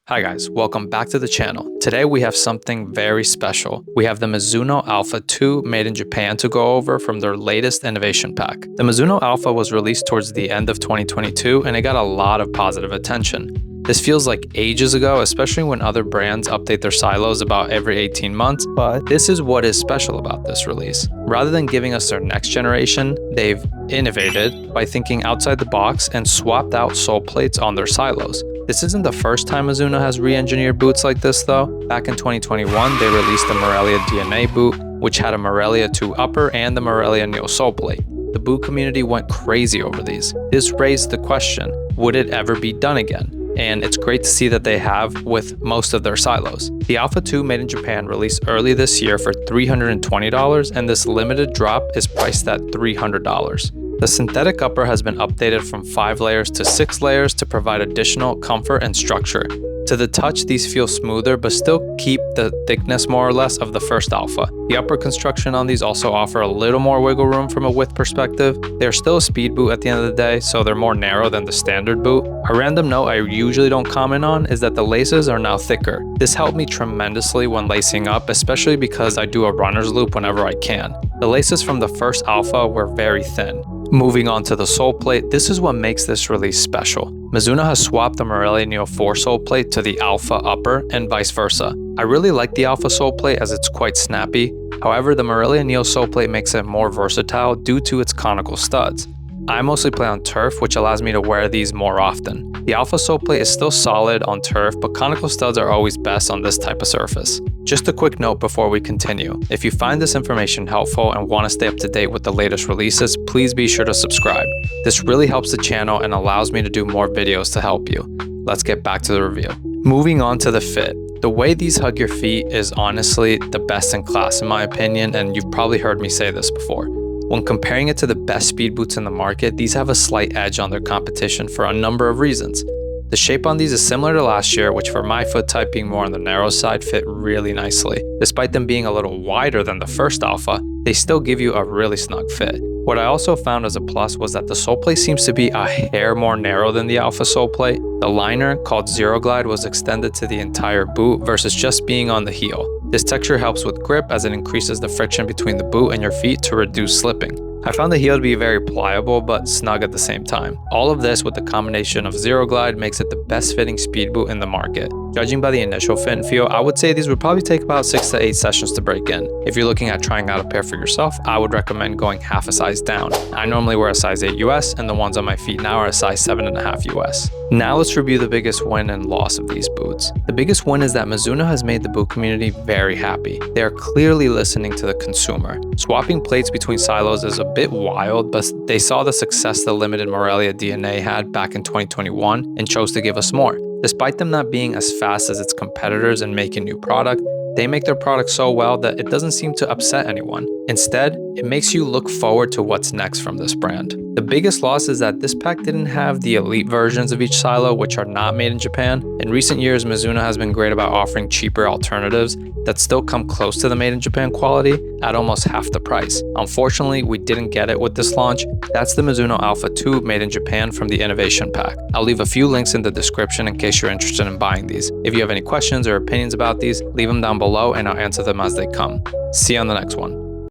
Hi guys, welcome back to the channel. Today we have something very special. We have the Mizuno Alpha II Made in Japan to go over from their latest innovation pack. The Mizuno Alpha was released towards the end of 2022 and it got a lot of positive attention. This feels like ages ago, especially when other brands update their silos about every 18 months, but this is what is special about this release. Rather than giving us their next generation, they've innovated by thinking outside the box and swapped out sole plates on their silos. This isn't the first time Mizuno has re-engineered boots like this though. Back in 2021, they released the Morelia DNA boot, which had a Morelia 2 upper and the Morelia Neo sole plate. The boot community went crazy over these. This raised the question, would it ever be done again? And it's great to see that they have with most of their silos. The Alpha II Made in Japan released early this year for $320, and this limited drop is priced at $300. The synthetic upper has been updated from 5 layers to 6 layers to provide additional comfort and structure. To the touch, these feel smoother, but still keep the thickness more or less of the first Alpha. The upper construction on these also offer a little more wiggle room from a width perspective. They're still a speed boot at the end of the day, so they're more narrow than the standard boot. A random note I usually don't comment on is that the laces are now thicker. This helped me tremendously when lacing up, especially because I do a runner's loop whenever I can. The laces from the first Alpha were very thin. Moving on to the sole plate, this is what makes this release special. Mizuno has swapped the Morelia Neo 4 sole plate to the Alpha upper and vice versa. I really like the Alpha sole plate as it's quite snappy. However, the Morelia Neo sole plate makes it more versatile due to its conical studs. I mostly play on turf, which allows me to wear these more often. The Alpha sole plate is still solid on turf, but conical studs are always best on this type of surface. Just a quick note before we continue. If you find this information helpful and want to stay up to date with the latest releases, please be sure to subscribe. This really helps the channel and allows me to do more videos to help you. Let's get back to the review. Moving on to the fit. The way these hug your feet is honestly the best in class in my opinion, and you've probably heard me say this before. When comparing it to the best speed boots in the market, these have a slight edge on their competition for a number of reasons. The shape on these is similar to last year, which for my foot type being more on the narrow side fit really nicely. Despite them being a little wider than the first Alpha, they still give you a really snug fit. What I also found as a plus was that the sole plate seems to be a hair more narrow than the Alpha sole plate. The liner, called Zeroglide, was extended to the entire boot versus just being on the heel. This texture helps with grip as it increases the friction between the boot and your feet to reduce slipping. I found the heel to be very pliable but snug at the same time. All of this with the combination of Zeroglide makes it the best fitting speed boot in the market. Judging by the initial fit and feel, I would say these would probably take about 6 to 8 sessions to break in. If you're looking at trying out a pair for yourself, I would recommend going half a size down. I normally wear a size 8 US and the ones on my feet now are a size 7.5 US. Now let's review the biggest win and loss of these boots. The biggest win is that Mizuno has made the boot community very happy. They are clearly listening to the consumer. Swapping plates between silos is a bit wild, but they saw the success the limited Morelia DNA had back in 2021 and chose to give us more. Despite them not being as fast as its competitors and making new product, they make their product so well that it doesn't seem to upset anyone. Instead, it makes you look forward to what's next from this brand. The biggest loss is that this pack didn't have the elite versions of each silo, which are not made in Japan. In recent years, Mizuno has been great about offering cheaper alternatives that still come close to the made in Japan quality at almost half the price. Unfortunately, we didn't get it with this launch. That's the Mizuno Alpha II Made in Japan from the Innovation Pack. I'll leave a few links in the description in case you're interested in buying these. If you have any questions or opinions about these, leave them down below and I'll answer them as they come. See you on the next one.